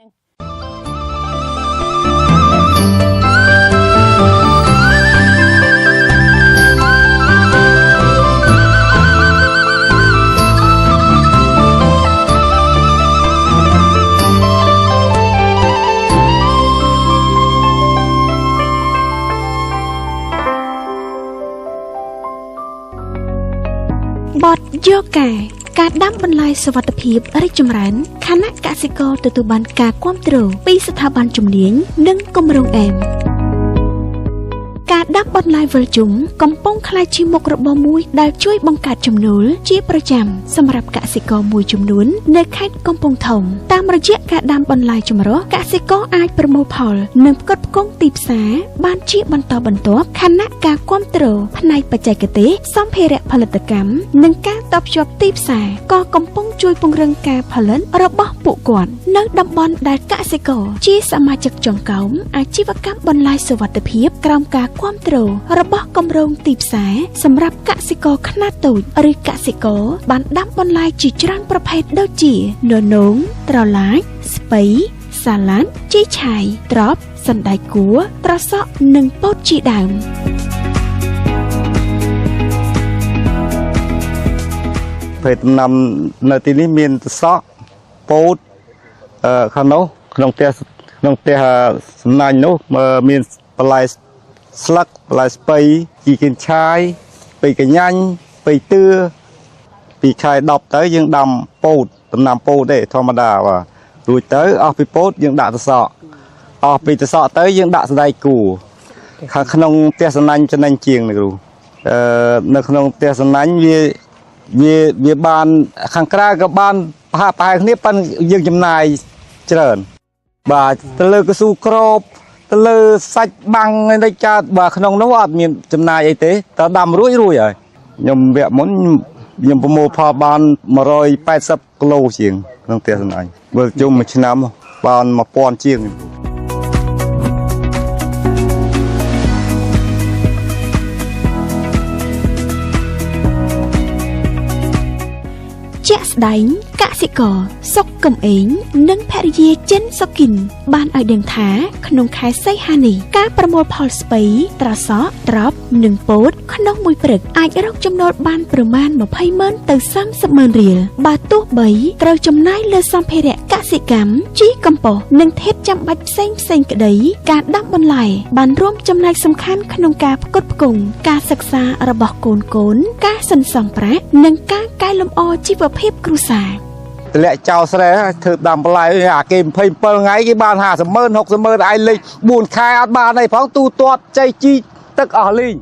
บอดโยกาการดั้มบรรลัยสวัสดิภีบริจมรันคณะกสิกรตัวบันการความตรูปีสถาบันจุ่มเลี้ยงนึ่งกรมโรงแอมการดับบรรลัยเวลจุ่มกำป้องคลายชีมกระบอมุยได้ช่วยบังการจำนูลชีประจำสำหรับกสิกรมวยจุ่มนุนในแคดกำปงถมตามระยะการดับบรรลัยจุ่มรอกสิกรอายประโมพอลหนึ่งกดกงตีบสาบ้านชีบรรทบรรทบคณะการความตรูภายในปัจจัยกติซ่อมเพระผลิตกรรมหนึ่งการตอบจบตีบสาก็กำป้องช่วยปงเริงการผลิตระบบปุกวนนักดับบอลได้กสิกรชีสมาจักจงเก่าอาชีวกรรมบรรลัยสวัสดิภีบกรรมการความตรูระบบกำรงตีบสายสำหรับกสิกรขนาดตูดหรือกสิกรบันดับบอลลายจีจรันประเภทเดาจีโนนงตรอลายสไปสาลันจีชัยตรอบสันไดกัวตรอซอหนึ่งโป๊ดจีดามเพื่อนำในที่นี้มีตรอซอโป๊ดขนมขนมเตี้ยสนายนู้มีปลายสลักลายสไปจีกินชายปีกันยันปีเตื้อปีชายดอกเตยยังดำปูดตำนำปูดได้ธรรมดาว่าดูเตยออกปีปูดยังด่าตะสอออกปีตะสอเตยยังด่าสไลกูข้างขนมเตี้ยสนันจะนันเจียงเลยดูในขนมเตี้ยสนันวีบานข้างกลางกับบ้านพาไปนี้ปันยังจำนายเจริญบ่าตะเลือกสู้ครบตะลือสัจบังในใจบ่าขนมน้ำว่ามีจำนายไอเต้ตาดำรุ่ยอ่ะยมเบียมันยมประโมพาบานมา180 กิโลเชียงน้องเตี้ยสนายเบิกจุ่มมาชนะบานมาป้อนเชียงเจ๊สไดน์กสิกรซกกำเองนึ่งแพรเยเจนสกินบ้านไอเดียงถาขนมขายไส้ฮานีการประมวลพอลสไปตราซอตรอบหนึ่งโป๊ดขนมมวยปรึกอาจรกจำนวนบ้านประมาณ20,000 ถึง 30,000 เหรียญบาทตู้ใบเตาจำนายเลือดซอมเพระกสิกรรมจีกำปอหนึ่งเทปจำบัดเซ็งกระไดการดับบนไหลบานร่วมจำนายสำคัญขนมกาพกดกุงการศึกษาระบบโกนการสันสองประหนึ่งการกายลมอจีวเพบครูสาแต่ละเจ้าแสดงถือดำปลายอยากเกมเพลินเปิลไงกี่บ้าน50,000 60,000ไอเลยบุญคายอัดบ้านในพ้องตูตัวใจจีตึกอ่อลิง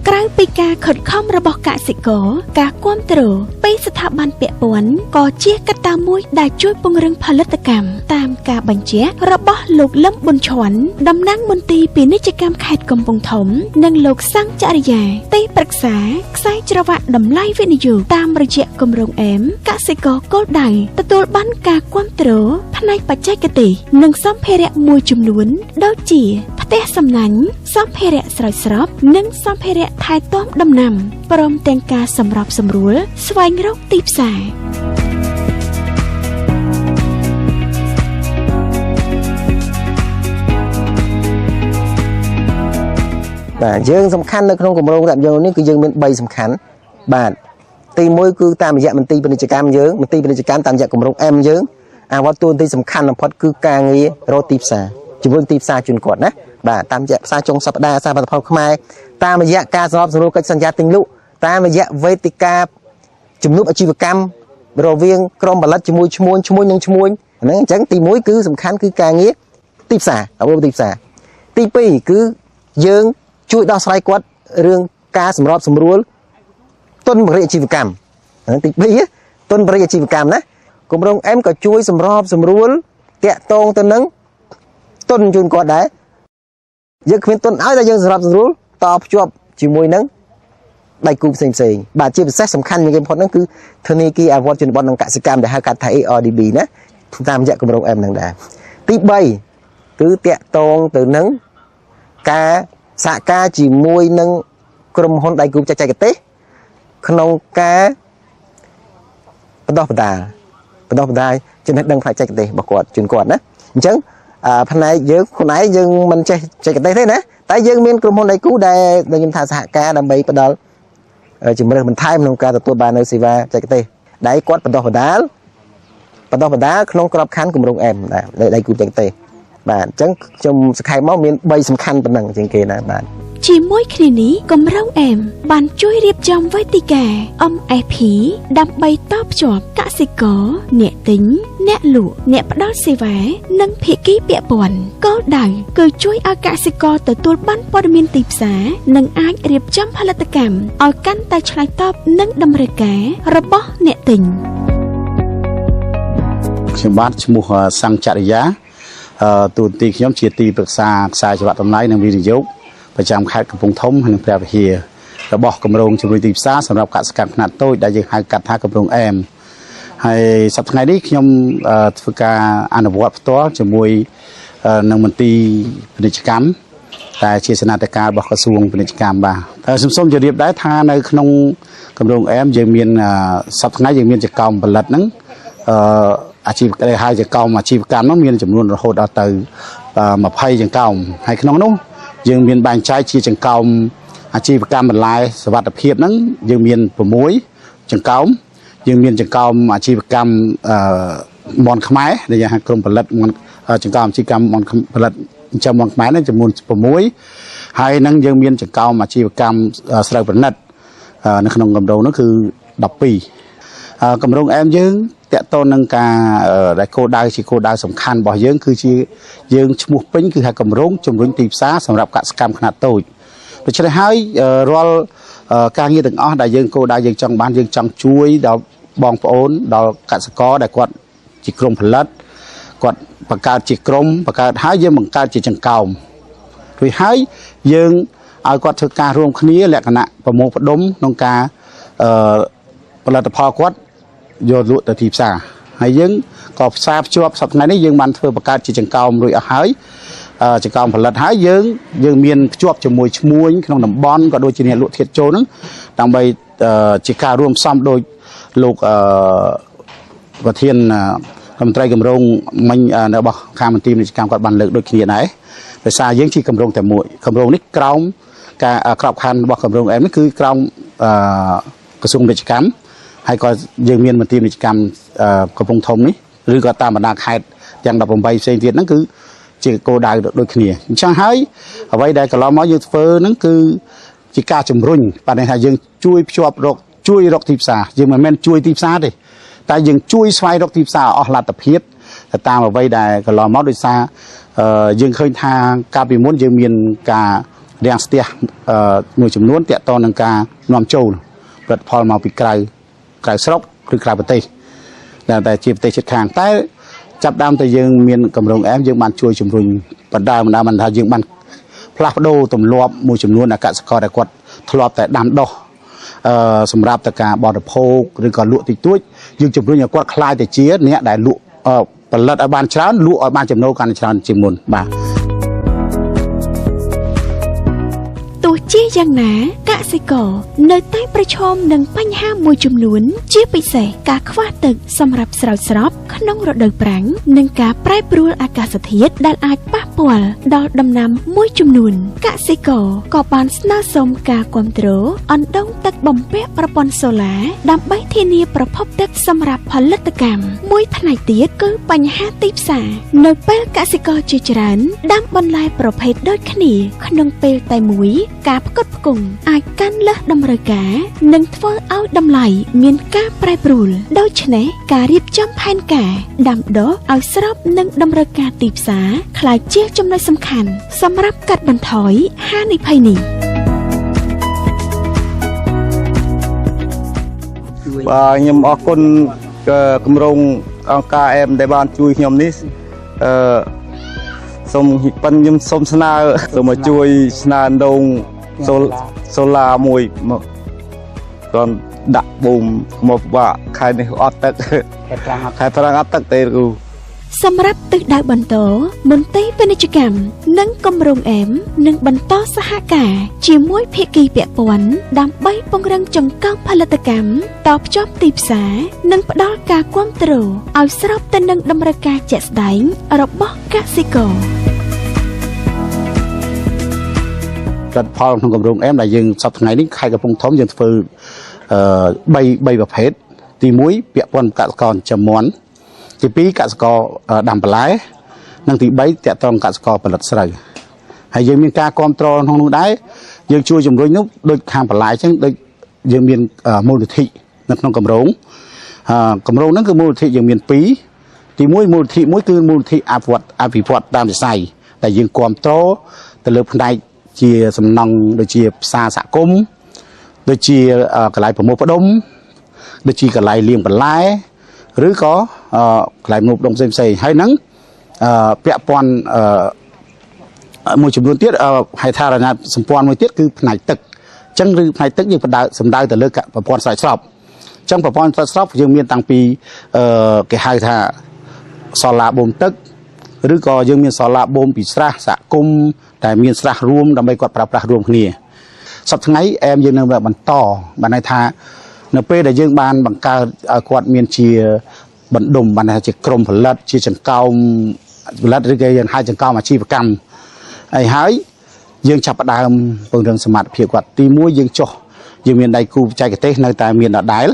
กลางปีกาขดข้อมระบบกสิกรกาความตรูไปสถาบันเปียปวนก่อเชี่ยกตามุยได้ช่วยปงเริงผลิตกรรมตามกาบัญเชียระบบลูกล้ำบนฉวนดำนั่งบนตีปีนิจกรรมแขดกำปงถมนังลูกสร้างจริยาตีปรึกษาไซจรวะดำไล่วินิยุตามระเจกำรงแอมกสิกรก็ได้ตะตัวบ้านกาความตรูภายในปัจจัยกติหนึ่งซ้อมเพระมวยจุ่มล้วนดาวจีพเตสำนันซ้อมเพระสระสรับหนึ่งซ้อมเพระทายต้อมดำนำปรมแต่งกาสำหรับสำรวจสวายโรคตีบสายយើងសំខាន់នៅក្នុងគម្រោងតាមយើងនេះគឺយើងមាន3សំខាន់បាទទី1គឺតាមរយៈមន្ទីរពាណិជ្ជកម្មយើងមន្ទីរពាណិជ្ជកម្មតាមរយៈគម្រោង M យើងអាវត្តទូនទីសំខាន់បំផុតគឺការងាររកទីផ្សារជំរុញទីផ្សារជូនគាត់ណាបាទតាមរយៈផ្សារចុងសប្តាហ៍សារផលិតផលខ្មែរតាមរយៈការសម្របសម្រួលកិច្ចសន្យាទិញលក់តាមរយៈវេទិកាជំនួបអាជីវកម្មរវាងក្រុមផលិតជាមួយឈ្មួញនឹងឈ្មួញហ្នឹងអញ្ចឹងទី1គឺសំខាន់គឺការងារទីផ្សារអវទីផ្សារទី2គឺយើងជួយដោះស្រាយគាត់រឿងការសម្របសម្រួលទុនបរិយាអាជីវកម្មហ្នឹងទី2ទុនបរិយាអាជីវកម្មណាគម្រោង M ក៏ជួយសម្របសម្រួលតាក់ទងទៅនឹងទុនជូនគាត់ដែរយើងគ្មានទុនឲ្យតែយើងសម្របសម្រួលតភ្ជាប់ជាមួយនឹងដៃគូផ្សេងបាទជាពិសេសសំខាន់មួយគេបំផុតហ្នឹងគឺធនាគារអាវត្តជនបទនិងកសិកម្មដែលហៅកាត់ថា ARDB ណាតាមរយៈគម្រោង M ហ្នឹងដែរទី3គឺតាក់ទងទៅនឹងការសហការជាមួយនឹងក្រុមហ៊ុនដៃគូបច្ចេកទេសក្នុងការបណ្ដោះបណ្ដាលចំណេះដឹងផ្នែកបច្ចេកទេសរបស់គាត់ជូនគាត់ណា ចឹងផ្នែកយើងខ្លួនឯងយើងមិនចេះកទេសទេណាតែយើងមានក្រុមហ៊ុនដៃគូដែលខ្ញុំថាសហការដើម្បីផ្ដល់ជំរឿនបន្ថែមក្នុងការទទួលបាននៅសេវាបច្ចេកទេសដែលគាត់បណ្ដុះបណ្ដាលក្នុងក្របខ័ណ្ឌគម្រោង M ដែរដៃគូបច្ចេកទេសបាទអញ្ចឹងខ្ញុំសង្ខេបមកមាន3សំខាន់ប៉ុណ្ណឹងជាងគេណាបាទជាមួយគ្នានេះគម្រោង M បានជួយរៀបចំវេទិកា MFP ដើម្បីតភ្ជាប់កសិករអ្នកទិញអ្នកលក់អ្នកផ្ដល់សេវានិងភាគីពាក់ព័ន្ធគោលដៅគឺជួយឲ្យកសិករទទួលបានព័ត៌មានទីផ្សារនិងអាចរៀបចំផលិតកម្មឲ្យកាន់តែឆ្លើយតបនឹងតម្រូវការរបស់អ្នកទិញខ្ញុំបាទឈ្មោះសង្ឃចរិយាទូនទីខ្ញុំជាទីប្រឹក្សាខ្សែច្បាប់តម្លៃនិងវិនិយោគប្រចាំខេត្តកំពង់ធំនិងព្រះវិហាររបស់គម្រោងជំរុញទីផ្សារសម្រាប់កសិកម្មខ្នាតតូចដែលយើងហៅកាត់ថាគម្រោង M ហើយសប្តាហ៍នេះខ្ញុំធ្វើការអនុវត្តផ្ទាល់ជាមួយនឹងមន្ទីរពាណិជ្ជកម្មតែជាស្នាដៃការរបស់ក្រសួងពាណិជ្ជកម្មបាទសូមជម្រាបដែរថានៅក្នុងគម្រោង M យើងមានសប្តាហ៍ថ្ងៃយើងមានចកោមផលិតហ្នឹងអាជីវកម្មហើយចកោមអាជីវកម្មនោះមានចំនួនរហូតដល់ទៅ20ចង្កោមហើយក្នុងនោះយើងមានបែងចែកជាចង្កោមអាជីវកម្មបន្លែសុវត្ថិភាពហ្នឹងយើងមាន6ចង្កោមយើងមានចង្កោមអាជីវកម្មមន់ខ្មែរដែលយើងហៅក្រុមផលិតចង្កោមអាជីវកម្មមន់ផលិតចំមន់ខ្មែរហ្នឹងចំនួន6ហើយនឹងយើងមានចង្កោមអាជីវកម្មស្រូវប្រណិតនៅក្នុងគម្រោងនោះគឺ12គម្រោង M យើងតកតទៅនឹងការដែលគោលដៅជាគោលដៅសំខាន់របស់យើងគឺជាយើងឈ្មោះពេញគឺថាគម្រោងជំរុញទីផ្សារសម្រាប់កសិកម្មខ្នាតតូចដូច្នេះហើយរាល់ការងារទាំងអស់ដែលយើងគោលដៅយើងចង់បានយើងចង់ជួយដល់បងប្អូនដល់កសិករដែលគាត់ជាក្រុមផលិតគាត់បង្កើតជាក្រុមបង្កើតហើយយើងបង្កើតជាចង្កោមរួចហើយយើងឲ្យគាត់ធ្វើការរួមគ្នាលក្ខណៈប្រមូលផ្ដុំក្នុងការផលិតផលគាត់យកលក់ទៅទីផ្សារហើយយើងក៏ផ្សារភ្ជាប់សប្តាហ៍នេះយើងបានធ្វើបង្កើតជាចង្កោមរួចអស់ហើយចង្កោមផលិតហើយយើងមានភ្ជាប់ជាមួយឈ្មួញក្នុងតំបន់ក៏ដូចជាអ្នកលក់ធាតុចូលហ្នឹងដើម្បីជាការរួមផ្សំដោយលោកប្រធានរដ្ឋមន្ត្រីគម្រោងមិញរបស់ខាងមន្ទីរពាណិជ្ជកម្មគាត់បានលើកដូចគ្នាដែរដោយសារយើងជាគម្រោងតែមួយគម្រោងនេះក្រោមការក្របខ័ណ្ឌរបស់គម្រោង M នេះគឺក្រោមក្រសួងពាណិជ្ជកម្មហើយក៏យើងមានមន្ទីរពាណិជ្ជកម្មកំពង់ធំនេះឬក៏តាមបណ្ដាខេត្តទាំង18ផ្សេងទៀតហ្នឹងគឺជាគោលដៅដូចគ្នាអញ្ចឹងហើយអ្វីដែលកន្លងមកយើងធ្វើហ្នឹងគឺជាការជំរុញបានន័យថាយើងជួយភ្ជាប់ជួយរកទីផ្សារយើងមិនមែនជួយទីផ្សារទេតែយើងជួយស្វែងរកទីផ្សារអស់លទ្ធភាពទៅតាមអ្វីដែលកន្លងមកដោយសារយើងឃើញថាកាលពីមុនយើងមានការរាំងស្ទះមួយចំនួនតាក់ទងនឹងការនាំចូលផលិតផលមកពីក្រៅស្រុកឬក្រៅប្រទេសតែជាប្រទេសជិតខាងតែចាប់ដើមតែយើងមានគម្រោង M យើងបានជួយជំរុញបណ្ដាមិនថាយើងបានផ្លាស់ប្ដូរទម្លាប់មួយចំនួនអាកសិករដែលគាត់ធ្លាប់តែដាំដុះសម្រាប់តែការបរិភោគឬក៏លក់តិចតួចយើងជំរុញឲ្យគាត់ខ្លាយទៅជាអ្នកដែលលក់ផលិតឲ្យបានច្រើនលក់ឲ្យបានចំណូលកាន់តែច្រើនជាងមុនបាទទោះជាយ៉ាងណាកសិករនៅតែប្រឈមនឹងបញ្ហាមួយចំនួនជាពិសេសការខ្វះទឹកសម្រាប់ស្រោចស្រពក្នុងរដូវប្រាំងនិងការប្រែប្រួលអាកាសធាតុដែលអាចប៉ះពាល់ដល់ដំណាំមួយចំនួនកសិករក៏បានស្នើសុំការគាំទ្រអណ្ដូងទឹកបំពាក់ប្រព័ន្ធសូឡាដើម្បីធានាប្រភពទឹកសម្រាប់ផលិតកម្មមួយផ្នែកទៀតគឺបញ្ហាទីផ្សារនៅពេលកសិករជាច្រើនដាំបន្លែប្រភេទដូចគ្នាក្នុងពេលតែមួយការផ្គត់ផ្គង់អាចកាន់លើសតម្រូវការនិងធ្វើឲ្យតម្លៃមានការប្រែប្រួលដូច្នេះការរៀបចំផែនការដាំដុះឲ្យស្របនឹងតម្រូវការទីផ្សារក្លាយជាចំណុចសំខាន់សម្រាប់កាត់បន្ថយហានិភ័យនេះបាទខ្ញុំអរគុណគម្រោងអង្គការ M ដែលបានជួយខ្ញុំនេះសូមប៉ិនខ្ញុំសូមស្នើសូមមកជួយស្នើដងសូឡាមួយមកគាត់ដាក់បូមមកបាក់ខែនេះអត់ទឹកខែប្រាំងអត់ទឹកទេគ្រូ សម្រាប់ទិសដៅបន្តមន្ទីរពាណិជ្ជកម្មនិងគម្រោងអែមនឹងបន្តសហការជាមួយភាគីពាក់ព័ន្ធដើម្បីពង្រឹងចង្កោងផលិតកម្មតភ្ជាប់ទីផ្សារនិងផ្ដល់ការគាំទ្រឲ្យស្របទៅនឹងតម្រូវការជាក់ស្ដែងរបស់កសិករ ផលក្នុងគម្រោងអែមដែលយើងសប្តាហ៍ថ្ងៃនេះខេត្តកំពង់ធំយើងធ្វើ3ប្រភេទទី 1 ពាក់ព័ន្ធកសិករចំនួនទី 2 កសិករដាំបន្លែនិងទី 3 តាក់ទងកសិករផលិតស្រូវហើយយើងមានការគ្រប់គ្រងក្នុងនោះដែរយើងជួយជំរុញនោះដូចខាងបន្លែអញ្ចឹងដូចយើងមានមូលនិធិនៅក្នុងគម្រោងហ្នឹងគឺមូលនិធិយើងមាន2ទី 1 មូលនិធិមួយគឺមូលនិធិអភិវឌ្ឍតាមវិស័យដែលយើងគ្រប់គ្រងទៅលើផ្នែកជាសំណង់ដូចជាផ្សារសហគមន៍ដូចជាកន្លែងប្រមូលផ្ដុំដូចជាកន្លែងលាងបន្លែឬក៏កន្លែងប្រមូលផ្ដុំផ្សេងហើយហ្នឹងពាក់ព័ន្ធមួយចំនួនទៀតហេដ្ឋារចនាសម្ព័ន្ធមួយទៀតគឺផ្នែកទឹកអញ្ចឹងឬផ្នែកទឹកយើងសំដៅទៅលើប្រព័ន្ធស្រោចស្រពអញ្ចឹងប្រព័ន្ធស្រោចស្រពយើងមានតាំងពីគេហៅថាសូឡាបូមទឹកឬក៏យើងមានសូឡាបូមពីស្រះសហគមន៍តែមានស្រះរួមដើម្បីគាត់ប្រើប្រាស់រួមគ្នាសប្តាហ៍ថ្ងៃអែមយើងនៅបន្តបានន័យថានៅពេលដែលយើងបានបង្កើតឲ្យគាត់មានជាបណ្ដុំបានថាជាក្រុមផលិតជាចង្កោមផលិតឬក៏យើងហៅចង្កោមអាជីវកម្មហើយយើងចាប់ផ្ដើមពង្រឹងសមត្ថភាពគាត់ទី 1 យើងចុះយើងមានដៃគូបច្ចេកទេសនៅតែមានដដែល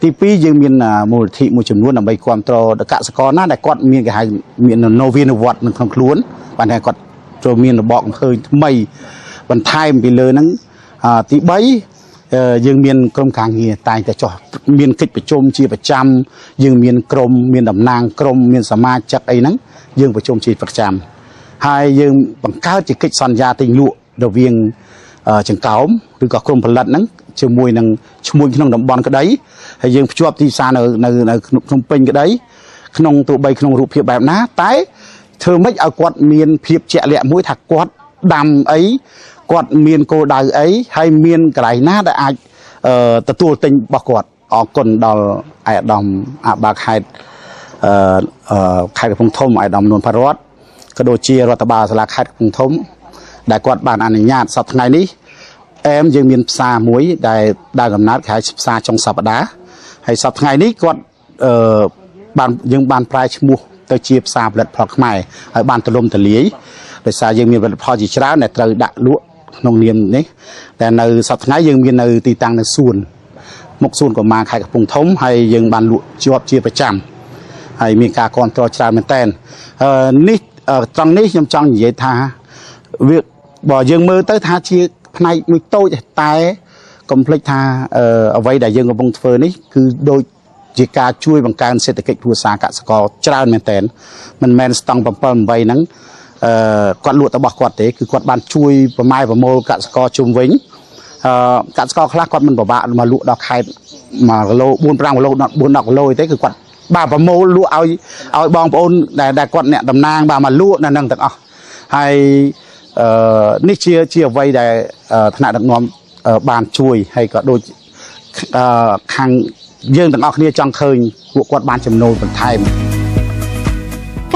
ទី 2 យើងមានមូលនិធិមួយចំនួនដើម្បីគ្រប់គ្រងដល់កសិករណាដែលគាត់មានគេហៅមាននវានុវត្តន៍នៅក្នុងខ្លួនបានថាគាត់ចូលមានរបបឃើញថ្មីបន្ថែមពីលើហ្នឹងទី 3 យើងមានក្រុមការងារតែងតែចុះមានកិច្ចប្រជុំជាប្រចាំយើងមានក្រុមមានតំណាងក្រុមមានសមាជិកអីហ្នឹងយើងប្រជុំជាប្រចាំហើយយើងបង្កើតជាកិច្ចសន្យាទិញលក់រវាងចង្កោមឬក៏ក្រុមផលិតហ្នឹងជាមួយនឹងឈ្មួញក្នុងតំបន់ក្តីហើយយើងភ្ជាប់ទីផ្សារនៅក្នុងពេញក្តីក្នុងទូបីក្នុងរូបភាពបែបណាតែធ្វើម៉េចឲ្យគាត់មានភាពជាក់លាក់មួយថាគាត់ដាំអីគាត់មានគោលដៅអីហើយមានកន្លែងណាដែលអាចទទួលទិញរបស់គាត់អរគុណដល់អាយដាមអបាខេត្តខេត្តកំពង់ធំអាយដាមនួនផារតក៏ដូចជារដ្ឋបាលសាលាខេត្តកំពង់ធំដែលគាត់បានអនុញ្ញាតសប្តាហ៍ថ្ងៃនេះអែមយើងមានផ្សារមួយដែលដើរកំណើតគេហៅផ្សារចុងសប្តាហ៍ហើយសប្តាហ៍ថ្ងៃនេះគាត់យើងបានប្រែឈ្មោះទៅជាផ្សារផលិតផលខ្មែរឲ្យបានទូលំទូលាយដោយសារយើងមានផលិតផលជាច្រើនដែលត្រូវដាក់លក់ក្នុងនាមនេះតែនៅសប្តាហ៍ថ្ងៃយើងមាននៅទីតាំងនៅសួនមុខសួនកុមារខេត្តកំពង់ធំហើយយើងបានលក់ជាប់ជាប្រចាំហើយមានការគ្រប់គ្រងច្រើនមែនតើនេះត្រង់នេះខ្ញុំចង់និយាយថាវាបើយើងមើលទៅថាជាផ្នែកមួយតូចតែកុំភ្លេចថាអ្វីដែលយើងកំពុងធ្វើនេះគឺដូចជាការជួយបង្កើនសេដ្ឋកិច្ចគ្រួសារកសិករច្រើនមែនតើមិនមែនស្តង់7 8ហ្នឹងគាត់លក់របស់គាត់ទេគឺគាត់បានជួយប្រម៉ែប្រមូលកសិករជុំវិញកសិករខ្លះគាត់មិនពិបាកមកលក់ដល់ខេត្ត1គីឡូ 4-5 គីឡូ 4-10 គីឡូទេគឺគាត់បាទប្រមូលលក់ឲ្យបងប្អូនដែលគាត់អ្នកតំណាងបាទមកលក់នៅនឹងទាំងអស់ហើយនេះជាអ្វីដែលថ្នាក់ដឹកនាំបានជួយហើយក៏ដូចខាងយើងទាំងអស់គ្នាចង់ឃើញពួកគាត់បានចំណូលបន្ថែម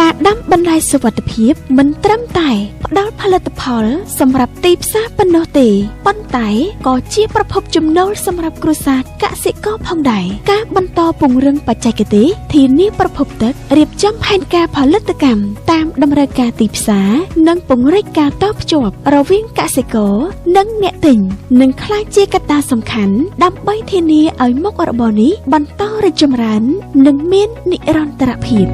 ការដាំបន្លែសុវត្ថិភាពមិនត្រឹមតែផ្ដល់ផលិតផលសម្រាប់ទីផ្សារប៉ុណ្ណោះទេប៉ុន្តែក៏ជាប្រភពចំណូលសម្រាប់គ្រួសារកសិករផងដែរការបន្តពង្រឹងបច្ចេកទេសធានាប្រភពទឹករៀបចំផែនការផលិតកម្មតាមតម្រូវការទីផ្សារនិងពង្រីកការតភ្ជាប់រវាងកសិករនិងអ្នកទិញនឹងក្លាយជាកត្តាសំខាន់ដើម្បីធានាឲ្យមុខរបរនេះបន្តរីកចម្រើននិងមាននិរន្តរភាព